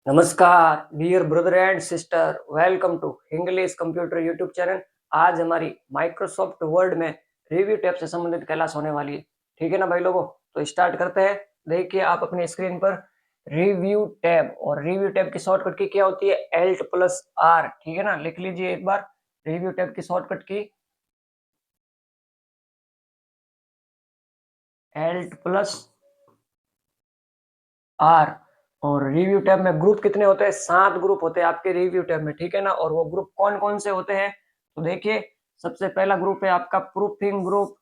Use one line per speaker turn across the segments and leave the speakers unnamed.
नमस्कार dear brother and sister, welcome to English computer YouTube channel. आज हमारी Microsoft Word में रिव्यू टैब से संबंधित क्लास होने वाली है। ठीक है ना भाई लोगों, तो स्टार्ट करते हैं। देखिए आप अपनी स्क्रीन पर रिव्यू टैब, और रिव्यू टैब की शॉर्टकट की क्या होती है, Alt+R। ठीक है ना, लिख लीजिए एक बार रिव्यू टैब की शॉर्टकट की Alt+R। और रिव्यू टैब में ग्रुप कितने होते हैं, 7 ग्रुप होते हैं आपके रिव्यू टैब में। ठीक है ना, और वो ग्रुप कौन कौन से होते हैं, तो देखिए सबसे पहला ग्रुप है आपका प्रूफिंग ग्रुप,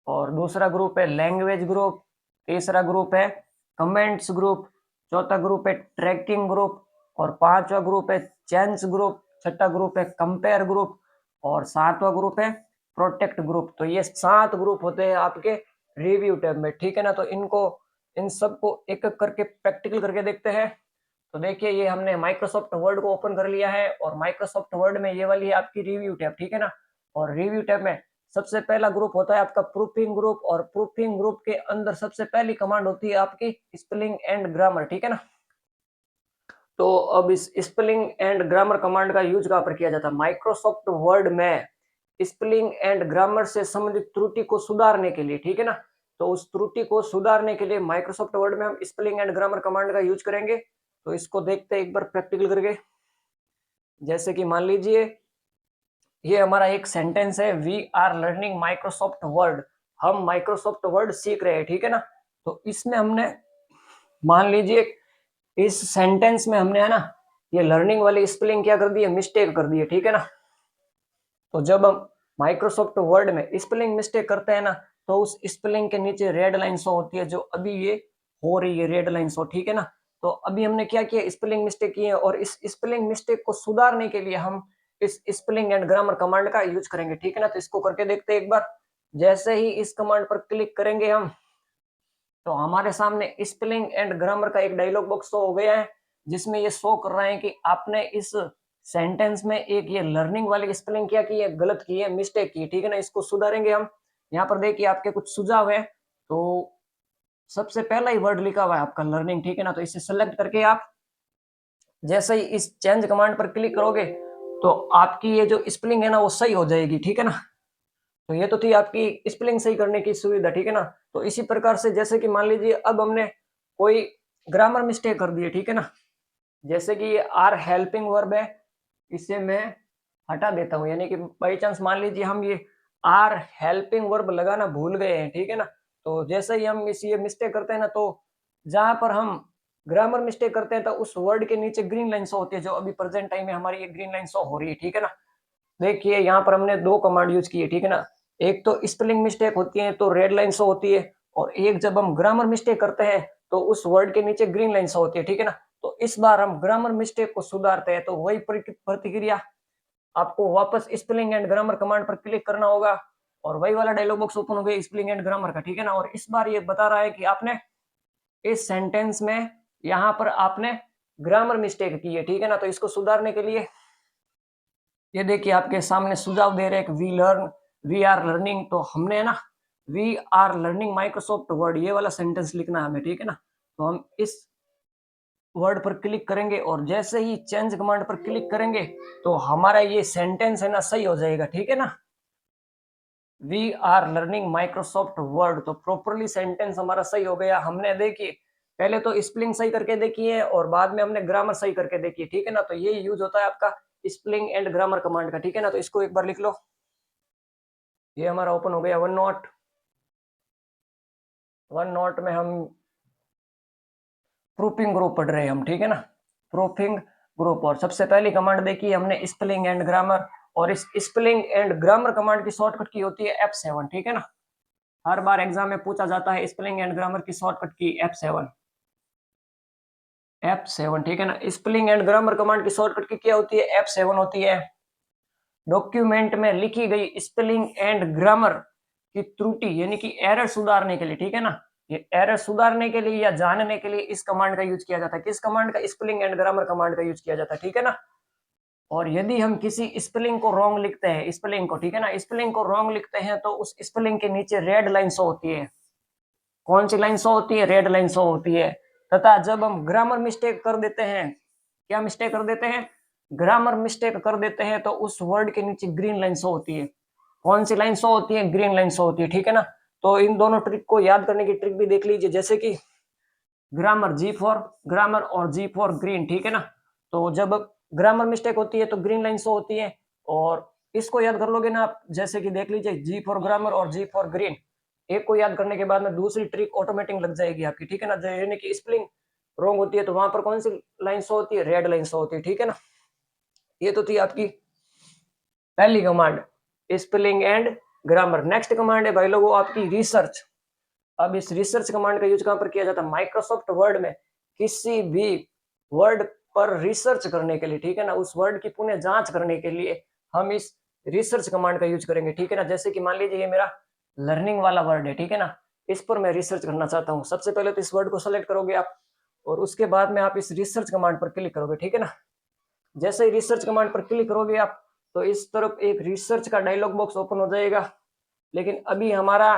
और दूसरा ग्रुप है लैंग्वेज ग्रुप, तीसरा ग्रुप है कमेंट्स ग्रुप, चौथा ग्रुप है ट्रैकिंग ग्रुप, और पांचवा ग्रुप है चेंज ग्रुप, छठा ग्रुप है कंपेयर ग्रुप, और सातवां ग्रुप है प्रोटेक्ट ग्रुप। तो ये 7 ग्रुप होते हैं आपके रिव्यू टैब में। ठीक है ना, तो इन सबको एक एक करके प्रैक्टिकल करके देखते हैं। तो देखिए ये हमने माइक्रोसॉफ्ट वर्ड को ओपन कर लिया है, और माइक्रोसॉफ्ट वर्ड में ये वाली है आपकी रिव्यू टैब। ठीक है ना, और रिव्यू टैब में सबसे पहला ग्रुप होता है आपका प्रूफिंग ग्रुप, और प्रूफिंग ग्रुप के अंदर सबसे पहली कमांड होती है आपकी स्पेलिंग एंड ग्रामर। ठीक है ना, तो अब इस स्पेलिंग एंड ग्रामर कमांड का यूज कहां पर किया जाता है, माइक्रोसॉफ्ट वर्ड में स्पेलिंग एंड ग्रामर से संबंधित त्रुटि को सुधारने के लिए। ठीक है ना, तो उस त्रुटि को सुधारने के लिए माइक्रोसॉफ्ट वर्ड में हम स्पेलिंग एंड ग्रामर कमांड का यूज करेंगे। तो इसको देखते हैं एक बार प्रैक्टिकल करके। जैसे कि मान लीजिए ये हमारा एक सेंटेंस है, we are learning Microsoft Word. हम माइक्रोसॉफ्ट वर्ड सीख रहे हैं। ठीक है ना, तो इसमें हमने मान लीजिए इस सेंटेंस में हमने है ना ये लर्निंग वाली स्पेलिंग क्या कर दी है, मिस्टेक कर दी है। ठीक है ना, तो जब हम माइक्रोसॉफ्ट वर्ड में स्पेलिंग मिस्टेक करते हैं ना, तो उस स्पेलिंग के नीचे रेड लाइन शो होती है, जो अभी ये हो रही है रेड लाइन शो। ठीक है ना, तो अभी हमने क्या किया, स्पेलिंग मिस्टेक की है, और इस स्पेलिंग मिस्टेक को सुधारने के लिए हम इस स्पेलिंग एंड ग्रामर कमांड का यूज करेंगे। ठीक है ना, तो इसको करके देखते हैं एक बार। जैसे ही इस कमांड पर क्लिक करेंगे हम, तो हमारे सामने स्पेलिंग एंड ग्रामर का एक डायलॉग बॉक्स शो हो गया है, जिसमें ये शो कर रहा है कि आपने इस सेंटेंस में एक ये लर्निंग वाली स्पेलिंग क्या की है, गलत की है, मिस्टेक की है। ठीक है ना, इसको सुधारेंगे हम। यहाँ पर देखिए आपके कुछ सुझाव है। तो सबसे पहला ही वर्ड लिखा हुआ है आपका लर्निंग। ठीक है ना, तो इसे सेलेक्ट करके आप जैसे ही इस चेंज कमांड पर क्लिक करोगे, तो आपकी ये जो स्पेलिंग है ना वो सही हो जाएगी। ठीक है ना, तो ये तो थी आपकी स्पेलिंग सही करने की सुविधा। ठीक है ना, तो इसी प्रकार से जैसे कि मान लीजिए अब हमने कोई ग्रामर मिस्टेक कर दी है। ठीक है ना, जैसे कि ये आर हेल्पिंग वर्ब है, इसे मैं हटा देता हूं, यानी कि बाई चांस मान लीजिए हम ये आर हेल्पिंग वर्ब लगाना भूल गए हैं। ठीक है ना, तो जैसे ही हम इस ये मिस्टेक करते हैं ना, तो जहां पर हम ग्रामर मिस्टेक करते हैं तो उस वर्ड के नीचे ग्रीन लाइन शो होती है, जो अभी प्रेजेंट टाइम में हमारी ये ग्रीन लाइन शो हो रही है। ठीक है ना, देखिए यहाँ पर हमने 2 कमांड यूज की है। ठीक है ना, एक तो स्पेलिंग मिस्टेक होती है तो रेड लाइन शो होती है, और एक जब हम ग्रामर मिस्टेक करते हैं तो उस वर्ड के नीचे ग्रीन लाइन शो होती है। ठीक है ना, तो इस बार हम ग्रामर मिस्टेक को सुधारते हैं, तो वही प्रतिक्रिया आपको वापस स्पेलिंग एंड ग्रामर कमांड पर क्लिक करना होगा, और वही वाला डायलॉग बॉक्स ओपन हो गया स्पेलिंग एंड ग्रामर का। ठीक है ना, और इस बार ये बता रहा है कि आपने इस सेंटेंस में यहाँ पर आपने ग्रामर मिस्टेक की है। ठीक है ना, तो इसको सुधारने के लिए ये देखिए आपके सामने सुझाव दे रहे हैं कि वी आर लर्निंग, तो हमने है ना we are learning Microsoft Word ये वाला सेंटेंस लिखना है हमें। ठीक है ना, तो हम इस वर्ड पर क्लिक करेंगे, और जैसे ही चेंज कमांड पर क्लिक करेंगे तो हमारा ये सेंटेंस है ना सही हो जाएगा। ठीक है ना, we are learning Microsoft Word, तो प्रॉपरली सेंटेंस हमारा सही हो गया। हमने देखिए पहले तो स्पेलिंग सही करके देखी है, और बाद में हमने ग्रामर सही करके देखी है। ठीक है ना, तो ये यूज होता है आपका स्पेलिंग एंड ग्रामर कमांड का। ठीक है ना, तो इसको एक बार लिख लो। ये हमारा ओपन हो गया वन नोट में हम प्रूफिंग ग्रुप पढ़ रहे हैं हम। ठीक है ना, प्रूफिंग ग्रुप, और सबसे पहली कमांड देखी हमने स्पेलिंग एंड ग्रामर, और इस स्पेलिंग एंड ग्रामर कमांड की शॉर्टकट की होती है F7। ठीक है ना, हर बार एग्जाम में पूछा जाता है स्पेलिंग एंड ग्रामर की शॉर्टकट की F7। ठीक है ना, स्पेलिंग एंड ग्रामर कमांड की शॉर्टकट की क्या होती है, F7 होती है डॉक्यूमेंट में लिखी गई स्पेलिंग एंड ग्रामर की त्रुटि यानी कि एरर सुधारने के लिए। ठीक है ना, ये एरर सुधारने के लिए या जानने के लिए इस कमांड का यूज किया जाता है। किस कमांड का, स्पेलिंग एंड ग्रामर कमांड का यूज किया जाता है। ठीक है ना, और यदि हम किसी स्पेलिंग को रॉन्ग लिखते हैं, स्पेलिंग को, ठीक है ना, स्पेलिंग को रॉन्ग लिखते हैं, तो उस स्पेलिंग के नीचे रेड लाइन शो होती है। कौन सी लाइन शो होती है, रेड लाइन शो होती है। तथा जब हम ग्रामर मिस्टेक कर देते हैं क्या मिस्टेक कर देते हैं, ग्रामर मिस्टेक कर देते हैं, तो उस वर्ड के नीचे ग्रीन लाइन शो होती है। कौन सी लाइन शो होती है, ग्रीन लाइन शो होती है, ठीक है ना। तो इन दोनों ट्रिक को याद करने की ट्रिक भी देख लीजिए, जैसे कि ग्रामर जी फॉर ग्रामर और जी फॉर ग्रीन, ठीक है ना। तो जब ग्रामर मिस्टेक होती है तो ग्रीन लाइन शो होती है, और इसको याद कर लोगे ना आप, जैसे कि देख लीजिए जी फॉर ग्रामर और जी फॉर ग्रीन, एक को याद करने के बाद में दूसरी ट्रिक ऑटोमेटिक लग जाएगी आपकी, ठीक है ना। यानी कि स्पेलिंग रॉन्ग होती है तो वहां पर कौन सी लाइन शो होती है, रेड लाइन शो होती है, ठीक है ना। ये तो थी आपकी पहली command, spelling and grammar. Next command है भाई लोगों आपकी रिसर्च। अब इस रिसर्च कमांड का यूज कहां पर किया जाता है, माइक्रोसॉफ्ट वर्ड में किसी भी वर्ड पर रिसर्च करने के लिए, ठीक है ना, उस वर्ड की पुनः जांच करने के लिए हम इस रिसर्च कमांड का यूज करेंगे, ठीक है ना। जैसे कि मान लीजिए ये मेरा लर्निंग वाला वर्ड है, ठीक है ना, इस पर मैं रिसर्च करना चाहता हूँ। सबसे पहले तो इस वर्ड को सेलेक्ट करोगे आप, और उसके बाद में आप इस रिसर्च कमांड पर क्लिक करोगे, ठीक है ना। जैसे ही रिसर्च कमांड पर क्लिक करोगे आप, तो इस तरफ एक रिसर्च का डायलॉग बॉक्स ओपन हो जाएगा। लेकिन अभी हमारा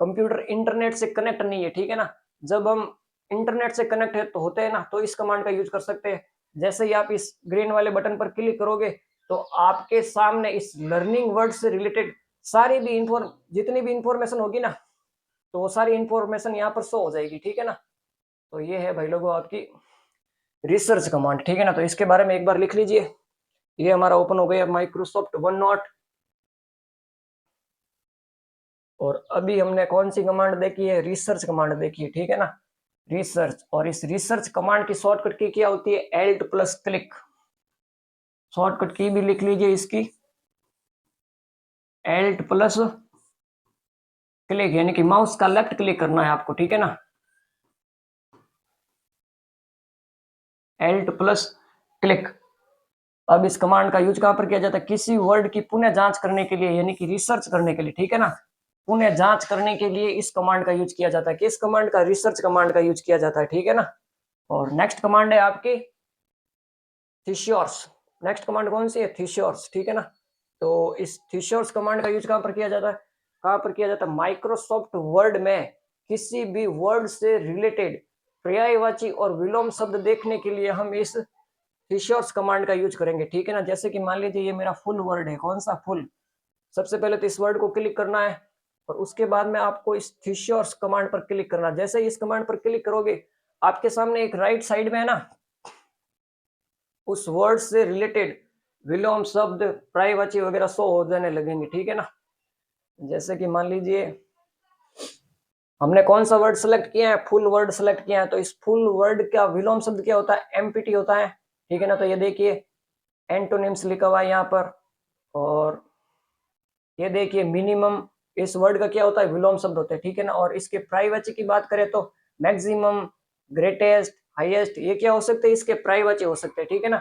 कंप्यूटर इंटरनेट से कनेक्ट नहीं है, ठीक है ना। जब हम इंटरनेट से कनेक्ट है तो होते हैं ना, तो इस कमांड का यूज कर सकते हैं। जैसे ही आप इस ग्रीन वाले बटन पर क्लिक करोगे, तो आपके सामने इस लर्निंग वर्ड से रिलेटेड सारी भी जितनी भी इंफॉर्मेशन होगी ना, तो वो सारी इंफॉर्मेशन यहाँ पर शो हो जाएगी, ठीक है ना। तो ये है भाई लोगों आपकी रिसर्च कमांड, ठीक है ना। तो इसके बारे में एक बार लिख लीजिए। ये हमारा ओपन हो गया माइक्रोसॉफ्ट वन नोट। और अभी हमने कौन सी कमांड देखी है, रिसर्च कमांड देखी है, ठीक है ना, रिसर्च। और इस रिसर्च कमांड की शॉर्टकट की क्या होती है, एल्ट प्लस क्लिक। शॉर्टकट की भी लिख लीजिए इसकी, एल्ट प्लस क्लिक, यानी कि माउस का लेफ्ट क्लिक करना है आपको, ठीक है ना, एल्ट प्लस क्लिक। अब इस कमांड का यूज कहां पर किया जाता है, किसी वर्ड की पुनः जांच करने के लिए, यानी कि रिसर्च करने के लिए, ठीक है ना। पुनः जांच करने के लिए इस कमांड का यूज किया जाता है। किस कमांड का, रिसर्च कमांड का यूज किया जाता है, ठीक है ना। और नेक्स्ट कमांड है आपकी थीसियोर्स। नेक्स्ट कमांड कौन सी है, थीसियोर्स, ठीक है ना। तो इस थीसियोर्स कमांड का यूज कहां पर किया जाता है, कहां पर किया जाता है, माइक्रोसॉफ्ट वर्ड में किसी भी वर्ड से रिलेटेड पर्यायवाची और विलोम शब्द देखने के लिए हम इस थीसियोर्स कमांड का यूज करेंगे, ठीक है ना। जैसे कि मान लीजिए ये मेरा फुल वर्ड है, कौन सा, फुल। सबसे पहले तो इस वर्ड को क्लिक करना है, और उसके बाद में आपको इस थीसियोर्स कमांड पर क्लिक करना है। जैसे ही इस कमांड पर क्लिक करोगे, आपके सामने एक राइट साइड में है ना, उस वर्ड से रिलेटेड विलोम शब्द, पर्यायवाची वगैरह शो हो जाने लगेंगे, ठीक है ना। जैसे कि मान लीजिए हमने कौन सा वर्ड सेलेक्ट किया है, फुल वर्ड सेलेक्ट किया है, तो इस फुल वर्ड का विलोम शब्द क्या होता है, एमपीटी होता है, ठीक है ना। तो ये देखिए एंटोनिम्स लिखा हुआ है यहाँ पर, और ये देखिए मिनिमम, इस वर्ड का क्या होता है, विलोम शब्द होते हैं, ठीक है ना। और इसके पर्यायवाची की बात करें तो मैक्सिमम, ग्रेटेस्ट, हाईएस्ट, ये क्या हो सकते हैं, इसके पर्यायवाची हो सकते हैं, ठीक है ना।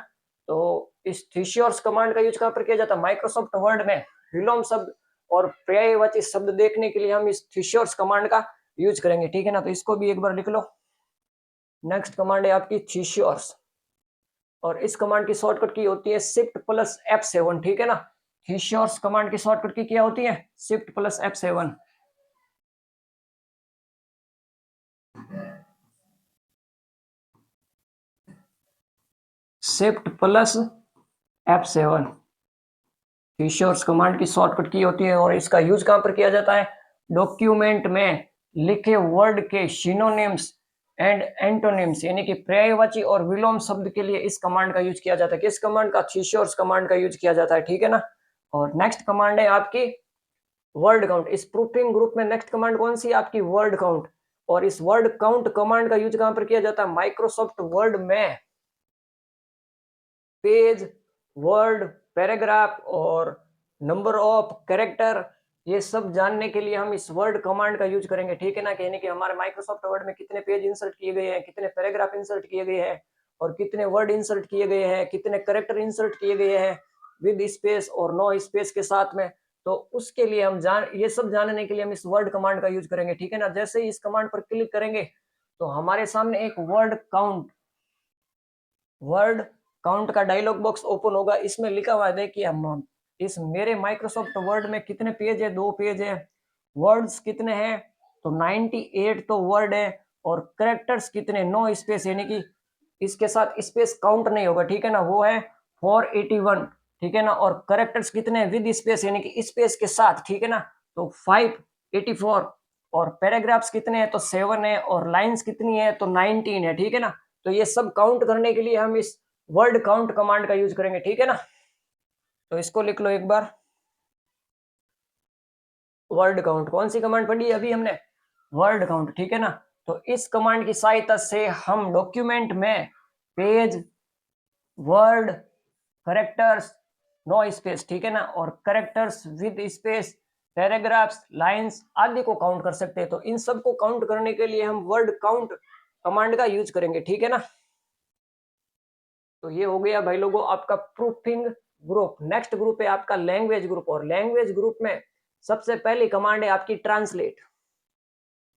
तो इस थीसियोर्स कमांड का यूज कहां पर किया जाता है, माइक्रोसॉफ्ट वर्ड में विलोम शब्द और पर्यायवाची शब्द देखने के लिए हम इस थीसियोर्स कमांड का यूज करेंगे, ठीक है ना। तो इसको भी एक बार लिख लो। नेक्स्ट कमांड है आपकी थीसियोर्स, और इस कमांड की शॉर्टकट की होती है शिफ्ट प्लस F7, ठीक है ना। थीसियोर्स कमांड की शॉर्टकट की क्या होती है, shift plus F7। Shift plus F7 thesaurus command की शॉर्टकट की होती है, और इसका यूज कहां पर किया जाता है, डॉक्यूमेंट में लिखे वर्ड के सिनोनिम्स एंड एंटोनिम्स, यानी कि पर्यायवाची और विलोम शब्द के लिए इस कमांड का यूज किया जाता है। किस कमांड का, थीसियोर्स कमांड का यूज किया जाता है, ठीक है ना। और नेक्स्ट कमांड है आपकी वर्ड काउंट। इस प्रूफिंग ग्रुप में नेक्स्ट कमांड कौन सी है आपकी, वर्ड काउंट। और इस वर्ड काउंट कमांड का यूज कहां पर किया जाता है, माइक्रोसॉफ्ट वर्ड में पेज, वर्ड, पैराग्राफ और नंबर ऑफ कैरेक्टर, ये सब जानने के लिए हम इस वर्ड कमांड का यूज करेंगे, ठीक है ना। यानी कि हमारे माइक्रोसॉफ्ट वर्ड में कितने पेज इंसर्ट किए गए हैं, कितने पैराग्राफ इंसर्ट किए गए हैं, और कितने वर्ड इंसर्ट किए गए हैं, कितने कैरेक्टर इंसर्ट किए गए हैं विद स्पेस और नो स्पेस के साथ में। तो उसके लिए हम ये सब जानने के लिए हम इस वर्ड कमांड का यूज करेंगे, ठीक है ना। जैसे ही इस कमांड पर क्लिक करेंगे, तो हमारे सामने एक वर्ड काउंट का डायलॉग बॉक्स ओपन होगा। इसमें लिखा हुआ है, देखिए हम इस मेरे माइक्रोसॉफ्ट वर्ड में कितने पेज है, 2 पेज है, वर्ड्स कितने हैं, तो 98 तो वर्ड है, और कैरेक्टर्स कितने, नो स्पेस, यानी कि इसके साथ स्पेस काउंट नहीं होगा, ठीक है ना, वो है 481, ठीक है ना। और करेक्टर्स कितने हैं विद स्पेस यानी कि स्पेस के साथ, ठीक है ना, तो 584। और पैराग्राफ्स कितने हैं तो 7 है, और लाइंस कितनी है तो 19 है, ठीक है ना। तो ये सब काउंट करने के लिए हम इस वर्ड काउंट कमांड का यूज करेंगे, ठीक है ना। तो इसको लिख लो एक बार, वर्ड काउंट। कौन सी कमांड पढ़ी है अभी हमने, वर्ड काउंट, ठीक है ना। तो इस कमांड की सहायता से हम डॉक्यूमेंट में page, word, characters, no space, ठीक है ना, और characters with space, paragraphs, lines आदि को काउंट कर सकते हैं। तो इन सब को काउंट करने के लिए हम वर्ड काउंट कमांड का यूज करेंगे, ठीक है ना। तो ये हो गया भाई लोगों आपका प्रूफिंग ग्रुप। नेक्स्ट ग्रुप है आपका लैंग्वेज ग्रुप, और लैंग्वेज ग्रुप में सबसे पहली कमांड है आपकी ट्रांसलेट।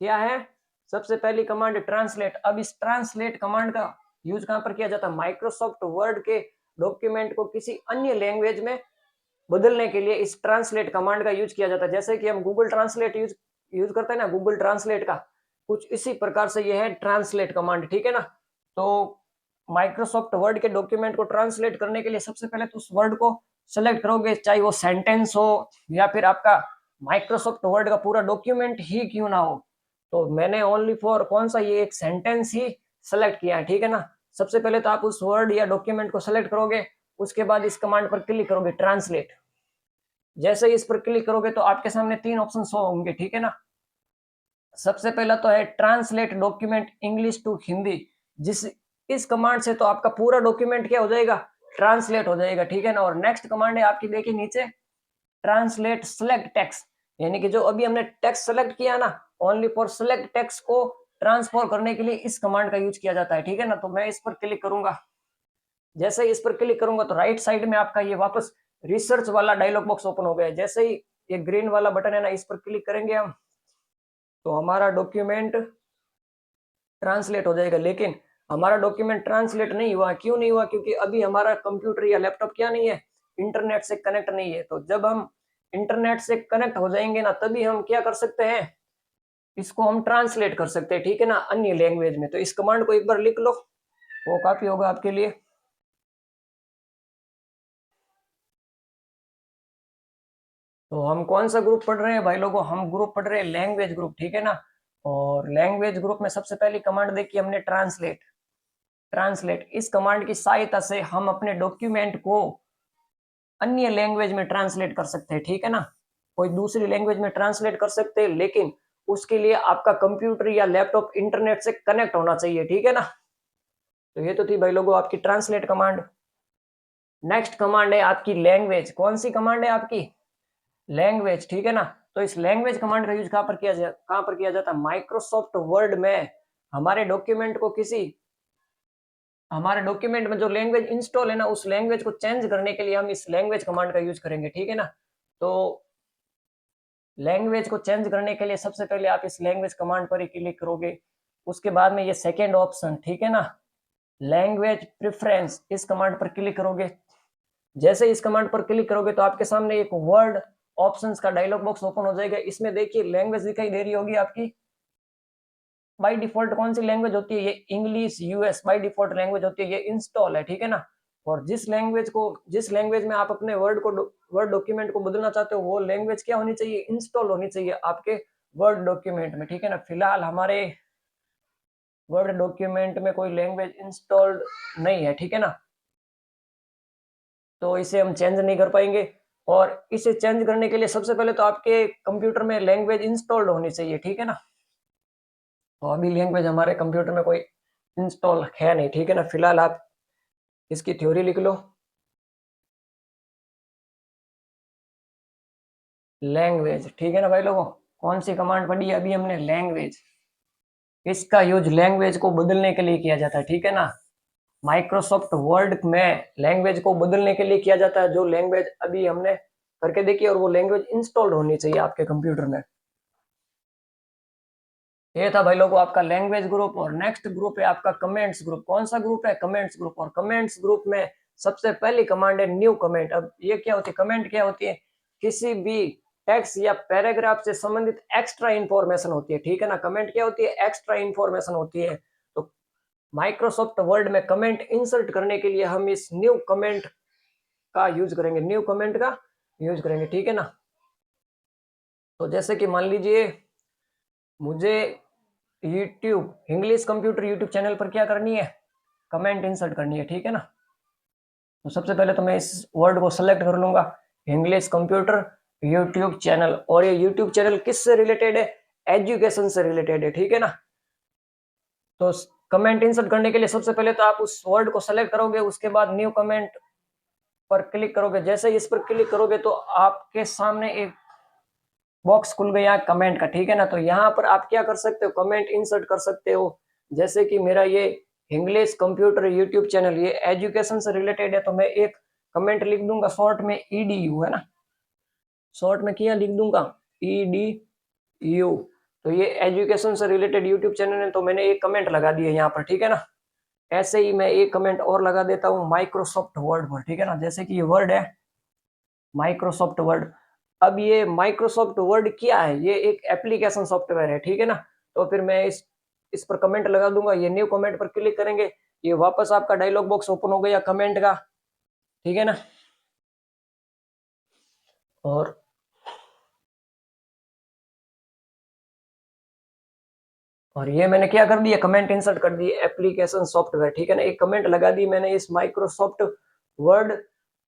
क्या है सबसे पहली कमांड, ट्रांसलेट। अब इस ट्रांसलेट कमांड का यूज कहां पर किया जाता है, माइक्रोसॉफ्ट वर्ड के डॉक्यूमेंट को किसी अन्य लैंग्वेज में बदलने के लिए इस ट्रांसलेट कमांड का यूज किया जाता है। जैसे कि हम गूगल ट्रांसलेट यूज करते हैं ना, गूगल ट्रांसलेट का कुछ इसी प्रकार से यह है ट्रांसलेट कमांड, ठीक है ना। तो माइक्रोसॉफ्ट वर्ड के डॉक्यूमेंट को ट्रांसलेट करने के लिए सबसे पहले तो उस वर्ड को सेलेक्ट करोगे, चाहे वो सेंटेंस हो या फिर आपका माइक्रोसॉफ्ट वर्ड का पूरा डॉक्यूमेंट ही क्यों ना हो। तो मैंने ओनली फॉर कौन सा, ये एक सेंटेंस ही सेलेक्ट किया है, ठीक है ना। सबसे पहले तो आप उस वर्ड या डॉक्यूमेंट को सेलेक्ट करोगे, उसके बाद इस कमांड पर क्लिक करोगे ट्रांसलेट। जैसे ही इस पर क्लिक करोगे तो आपके सामने 3 ऑप्शन शो होंगे, ठीक है ना। सबसे पहला तो है translate document English to Hindi. जिस इस कमांड से तो आपका पूरा डॉक्यूमेंट क्या हो जाएगा, ट्रांसलेट हो जाएगा, ठीक है ना। और नेक्स्ट कमांड है आपकी, देखिए नीचे, ट्रांसलेट सेलेक्ट टेक्स्ट, यानी कि जो अभी हमने टेक्स्ट सेलेक्ट किया ना, ओनली फॉर सेलेक्ट टेक्स्ट को ट्रांसफर करने के लिए इस कमांड का यूज किया जाता है, ठीक है ना। तो मैं इस पर क्लिक करूंगा। जैसे ही इस पर क्लिक करूंगा तो राइट साइड में आपका ये वापस रिसर्च वाला डायलॉग बॉक्स ओपन हो गया है। जैसे ही ये ग्रीन वाला बटन है ना, इस पर क्लिक करेंगे हम, तो हमारा डॉक्यूमेंट ट्रांसलेट हो जाएगा। लेकिन हमारा डॉक्यूमेंट ट्रांसलेट नहीं हुआ, क्यों नहीं हुआ, क्योंकि अभी हमारा कंप्यूटर या लैपटॉप क्या नहीं है, इंटरनेट से कनेक्ट नहीं है। तो जब हम इंटरनेट से कनेक्ट हो जाएंगे ना, तभी हम क्या कर सकते हैं, इसको हम ट्रांसलेट कर सकते हैं, ठीक है ना, अन्य लैंग्वेज में। तो इस कमांड को एक बार लिख लो, वो काफी होगा आपके लिए। तो हम कौन सा ग्रुप पढ़ रहे हैं भाई लोगों, हम ग्रुप पढ़ रहे हैं लैंग्वेज ग्रुप, ठीक है ना। और लैंग्वेज ग्रुप में सबसे पहली कमांड देखी हमने ट्रांसलेट। ट्रांसलेट इस कमांड की सहायता से हम अपने डॉक्यूमेंट को अन्य लैंग्वेज में ट्रांसलेट कर सकते हैं, ठीक है ना। कोई दूसरी लैंग्वेज में ट्रांसलेट कर सकते हैं, लेकिन उसके लिए आपका कंप्यूटर या लैपटॉप इंटरनेट से कनेक्ट होना चाहिए, ठीक है ना। तो ये तो थी भाई लोगों आपकी ट्रांसलेट कमांड। नेक्स्ट कमांड है आपकी लैंग्वेज। कौन सी कमांड है आपकी, लैंग्वेज, ठीक है ना। तो इस लैंग्वेज कमांड का यूज कहां पर किया जाता है, माइक्रोसॉफ्ट वर्ड में हमारे डॉक्यूमेंट को किसी, हमारे डॉक्यूमेंट में जो लैंग्वेज इंस्टॉल है ना, उस लैंग्वेज को चेंज करने के लिए हम इस लैंग्वेज कमांड का यूज करेंगे, ठीक है ना। तो लैंग्वेज को चेंज करने के लिए सबसे पहले आप इस लैंग्वेज कमांड पर ही क्लिक करोगे। उसके बाद में ये सेकेंड ऑप्शन, ठीक है ना, लैंग्वेज प्रेफरेंस, इस कमांड पर क्लिक करोगे। जैसे इस कमांड पर क्लिक करोगे तो आपके सामने एक वर्ड ऑप्शंस का डायलॉग बॉक्स ओपन हो जाएगा। इसमें देखिए लैंग्वेज दिखाई दे रही होगी आपकी। बाय डिफॉल्ट कौन सी लैंग्वेज होती है, ये English US by default language होती है, ये इंस्टॉल है, ठीक है ना। और जिस लैंग्वेज में आप अपने वर्ड डॉक्यूमेंट को बदलना चाहते हो, वो लैंग्वेज क्या होनी चाहिए, इंस्टॉल होनी चाहिए आपके वर्ड डॉक्यूमेंट में, ठीक है ना। फिलहाल हमारे वर्ड डॉक्यूमेंट में कोई लैंग्वेज इंस्टॉल्ड नहीं है, ठीक है ना, तो इसे हम चेंज नहीं कर पाएंगे। और इसे चेंज करने के लिए सबसे पहले तो आपके कंप्यूटर में लैंग्वेज इंस्टॉल्ड होनी चाहिए, ठीक है ना। तो अभी लैंग्वेज हमारे कंप्यूटर में कोई इंस्टॉल है नहीं, ठीक है ना। फिलहाल आप इसकी थ्योरी लिख लो, लैंग्वेज, ठीक है ना भाई लोगों। कौन सी कमांड पढ़ी है अभी हमने, लैंग्वेज। इसका यूज लैंग्वेज को बदलने के लिए किया जाता है, ठीक है ना। माइक्रोसॉफ्ट वर्ड में लैंग्वेज को बदलने के लिए किया जाता है, जो लैंग्वेज अभी हमने करके देखी, और वो लैंग्वेज इंस्टॉल्ड होनी चाहिए आपके कंप्यूटर में। ये था भाई लोगों आपका लैंग्वेज ग्रुप। और नेक्स्ट ग्रुप है आपका कमेंट्स ग्रुप। कौन सा ग्रुप है, कमेंट्स ग्रुप। और कमेंट्स ग्रुप में सबसे पहली कमांड है न्यू कमेंट। अब ये क्या होती है, कमेंट क्या होती है, किसी भी टेक्स्ट या पैराग्राफ से संबंधित एक्स्ट्रा इंफॉर्मेशन होती है, ठीक है ना। कमेंट क्या होती है, एक्स्ट्रा इंफॉर्मेशन होती है। तो माइक्रोसॉफ्ट वर्ड में कमेंट इंसर्ट करने के लिए हम इस न्यू कमेंट का यूज करेंगे, न्यू कमेंट का यूज करेंगे, ठीक है ना। तो जैसे कि मान लीजिए मुझे YouTube English computer YouTube channel पर क्या करनी है, कमेंट इंसर्ट करनी है, ठीक है ना। तो सबसे पहले तो मैं इस वर्ड को सेलेक्ट कर लूंगा, इंग्लिश कंप्यूटर यूट्यूब चैनल, और ये यूट्यूब चैनल किससे रिलेटेड है, एजुकेशन से रिलेटेड है, ठीक है ना। तो कमेंट इंसर्ट करने के लिए सबसे पहले तो आप उस वर्ड को सेलेक्ट करोगे, उसके बाद न्यू कमेंट पर क्लिक करोगे। जैसे ही इस पर क्लिक करोगे तो आपके सामने एक बॉक्स खुल गया कमेंट का, ठीक है ना। तो यहाँ पर आप क्या कर सकते हो, कमेंट इंसर्ट कर सकते हो। जैसे कि मेरा ये इंग्लिश कंप्यूटर यूट्यूब चैनल ये एजुकेशन से रिलेटेड है, तो मैं एक कमेंट लिख दूंगा शॉर्ट में EDU, है ना, शॉर्ट में क्या लिख दूंगा, EDU। तो ये एजुकेशन से रिलेटेड यूट्यूब चैनल है, तो मैंने एक कमेंट लगा दिया यहाँ पर, ठीक है ना। ऐसे ही मैं एक कमेंट और लगा देता हूँ माइक्रोसॉफ्ट वर्ड पर, ठीक है ना। जैसे कि ये वर्ड है माइक्रोसॉफ्ट वर्ड। अब ये माइक्रोसॉफ्ट वर्ड क्या है, ये एक एप्लीकेशन सॉफ्टवेयर है, ठीक है ना। तो फिर मैं इस पर कमेंट लगा दूंगा, ये न्यू कमेंट पर क्लिक करेंगे, ये वापस आपका डायलॉग बॉक्स ओपन हो गया कमेंट का, ठीक है ना। और ये मैंने क्या कर दिया, कमेंट इंसर्ट कर दिए एप्लीकेशन सॉफ्टवेयर, ठीक है ना। एक कमेंट लगा दी मैंने इस माइक्रोसॉफ्ट वर्ड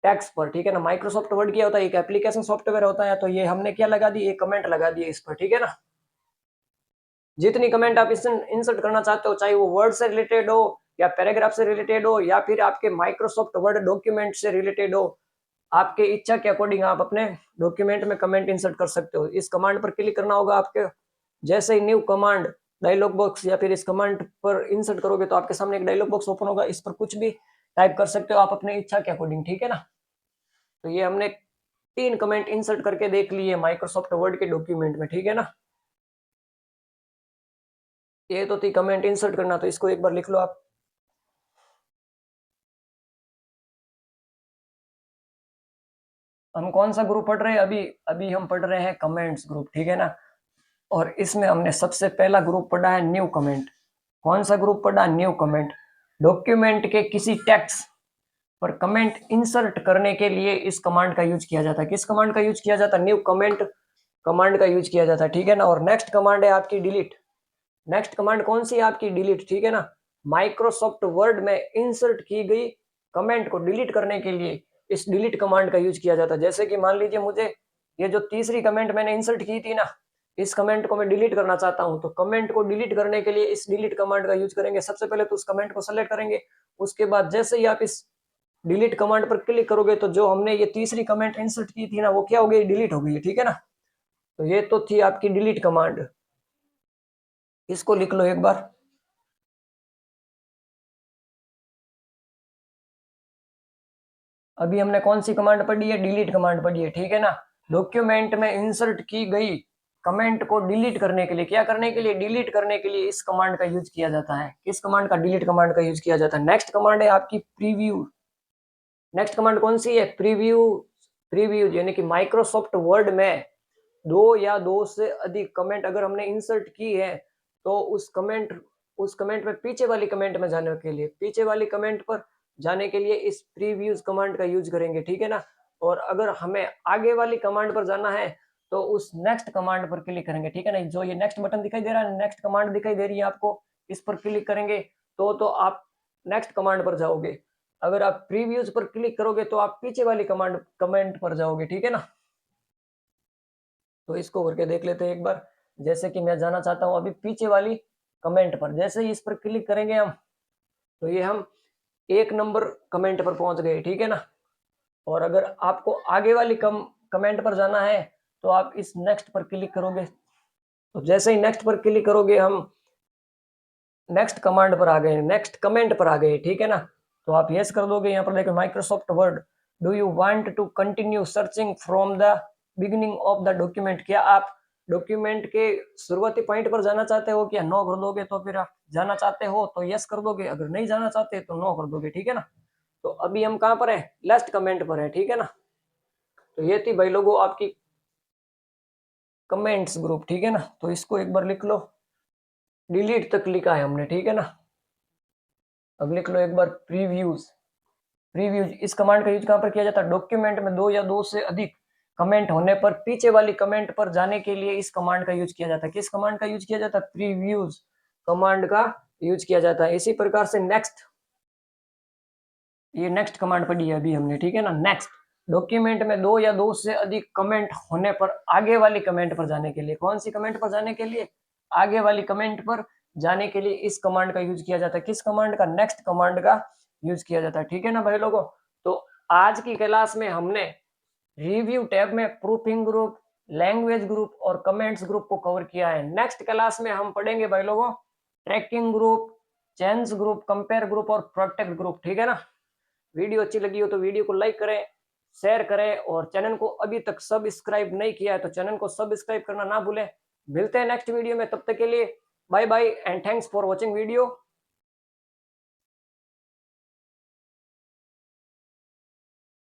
टेक्स्ट पर, ठीक है ना। माइक्रोसॉफ्ट वर्ड क्या होता है, एक एप्लीकेशन सॉफ्टवेयर होता है, तो ये हमने क्या लगा दी, एक कमेंट लगा दिए इस पर, ठीक है ना। जितनी कमेंट आप इसमें इंसर्ट करना चाहते हो, चाहे वो वर्ड से रिलेटेड हो या पैराग्राफ से रिलेटेड हो या फिर आपके माइक्रोसॉफ्ट वर्ड डॉक्यूमेंट से रिलेटेड हो, आपके इच्छा के अकॉर्डिंग आप अपने डॉक्यूमेंट में कमेंट इंसर्ट कर सकते हो। इस कमांड पर क्लिक करना होगा आपके, जैसे ही न्यू कमांड डायलॉग बॉक्स या फिर इस कमांड पर इंसर्ट करोगे तो आपके सामने एक डायलॉग बॉक्स ओपन होगा, इस पर कुछ भी टाइप कर सकते हो आप अपने इच्छा के अकॉर्डिंग, ठीक है ना। तो ये हमने 3 कमेंट इंसर्ट करके देख लिए माइक्रोसॉफ्ट वर्ड के डॉक्यूमेंट में, ठीक है ना। ये तो थी कमेंट इंसर्ट करना, तो इसको एक बार लिख लो आप। हम कौन सा ग्रुप पढ़ रहे हैं, अभी अभी हम पढ़ रहे हैं कमेंट्स ग्रुप, ठीक है ना। और इसमें हमने सबसे पहला ग्रुप पढ़ा है न्यू कमेंट। कौन सा ग्रुप पढ़ा, न्यू कमेंट। डॉक्यूमेंट के किसी टेक्स्ट पर कमेंट इंसर्ट करने के लिए इस कमांड का यूज किया जाता है। किस कमांड का यूज किया जाता है, न्यू कमेंट कमांड का यूज किया जाता है, ठीक है ना। और नेक्स्ट कमांड है आपकी डिलीट। नेक्स्ट कमांड कौन सी है आपकी, डिलीट, ठीक है ना। माइक्रोसॉफ्ट वर्ड में इंसर्ट की गई कमेंट को डिलीट करने के लिए इस डिलीट कमांड का यूज किया जाता है। जैसे कि मान लीजिए मुझे ये जो तीसरी कमेंट मैंने इंसर्ट की थी ना, इस कमेंट को मैं डिलीट करना चाहता हूं, तो कमेंट को डिलीट करने के लिए इस डिलीट कमांड का यूज करेंगे। सबसे पहले तो उस कमेंट को सेलेक्ट करेंगे, उसके बाद जैसे ही आप इस डिलीट कमांड पर क्लिक करोगे तो जो हमने ये तीसरी कमेंट इंसर्ट की थी ना, वो क्या हो गई, डिलीट हो गई, ठीक है ना। तो ये तो थी आपकी डिलीट कमांड, इसको लिख लो एक बार। अभी हमने कौन सी कमांड पढ़ी है, डिलीट कमांड पढ़ी है, ठीक है ना। डॉक्यूमेंट में इंसर्ट की गई कमेंट को डिलीट करने के लिए, क्या करने के लिए, डिलीट करने के लिए इस कमांड का यूज किया जाता है। किस कमांड का, डिलीट कमांड का यूज किया जाता है। नेक्स्ट कमांड है आपकी प्रीव्यू। नेक्स्ट कमांड कौन सी है, प्रीव्यू। प्रीव्यू यानी कि माइक्रोसॉफ्ट वर्ड में दो या दो से अधिक कमेंट अगर हमने इंसर्ट की है, तो उस कमेंट में पीछे वाली कमेंट में जाने के लिए, पीछे वाली कमेंट पर जाने के लिए इस प्रीव्यूज कमांड का यूज करेंगे, ठीक है ना। और अगर हमें आगे वाली कमांड पर जाना है तो उस नेक्स्ट कमांड पर क्लिक करेंगे, ठीक है ना। जो ये नेक्स्ट बटन दिखाई दे रहा है, नेक्स्ट कमांड दिखाई दे रही है आपको, इस पर क्लिक करेंगे तो आप नेक्स्ट कमांड पर जाओगे। अगर आप प्रीव्यूज पर क्लिक करोगे तो आप पीछे वाली कमेंट पर जाओगे, ठीक है ना। तो इसको करके देख लेते हैं एक बार। जैसे कि मैं जाना चाहता हूं अभी पीछे वाली कमेंट पर, जैसे ही इस पर क्लिक करेंगे हम, तो ये हम 1 नंबर कमेंट पर पहुंच गए, ठीक है ना। और अगर आपको आगे वाली कमेंट पर जाना है तो आप इस नेक्स्ट पर क्लिक करोगे। तो जैसे ही नेक्स्ट पर क्लिक करोगे हम नेक्स्ट कमांड पर आ गए, नेक्स्ट कमेंट पर आ गए, ठीक है ना। तो आप यस कर दोगे। यहाँ पर देखो Microsoft Word, do you want to continue searching from the beginning of the document. क्या आप डॉक्यूमेंट के शुरुआती पॉइंट पर जाना चाहते हो, क्या नो कर दोगे। तो फिर आप जाना चाहते हो तो यस कर दोगे, अगर नहीं जाना चाहते तो नो कर दोगे, ठीक है ना। तो अभी हम कहाँ पर है, लास्ट कमेंट पर है, ठीक है ना। तो ये थी भाई लोगों आपकी कमेंट्स ग्रुप, ठीक है ना। तो इसको एक बार लिख लो, डिलीट तक लिखा है हमने, ठीक है ना। अब लिख लो एक बार प्रीव्यूज। प्रीव्यूज इस कमांड का यूज कहां पर किया जाता है? डॉक्यूमेंट में दो या दो से अधिक कमेंट होने पर पीछे वाली कमेंट पर जाने के लिए इस कमांड का यूज किया जाता है। किस कमांड का यूज किया जाता है? प्रीव्यूज कमांड का यूज किया जाता है। इसी प्रकार से नेक्स्ट, ये नेक्स्ट कमांड पढ़ी है अभी हमने, ठीक है ना। नेक्स्ट, डॉक्यूमेंट में दो या दो से अधिक कमेंट होने पर आगे वाली कमेंट पर जाने के लिए, कौन सी कमेंट पर जाने के लिए? आगे वाली कमेंट पर जाने के लिए इस कमांड का यूज किया जाता है। किस कमांड का? नेक्स्ट कमांड का यूज किया जाता है, ठीक है ना भाई लोगों। तो आज की क्लास में हमने रिव्यू टैब में प्रूफिंग ग्रुप, लैंग्वेज ग्रुप और कमेंट्स ग्रुप को कवर किया है। नेक्स्ट क्लास में हम पढ़ेंगे भाई लोगों tracking group, change group, compare group और प्रोटेक्ट ग्रुप, ठीक है ना। वीडियो अच्छी लगी हो तो वीडियो को लाइक करें, शेयर करें और चैनल को अभी तक सब्सक्राइब नहीं किया है तो चैनल को सब्सक्राइब करना ना भूलें। मिलते हैं नेक्स्ट वीडियो में, तब तक के लिए bye bye and thanks for watching video.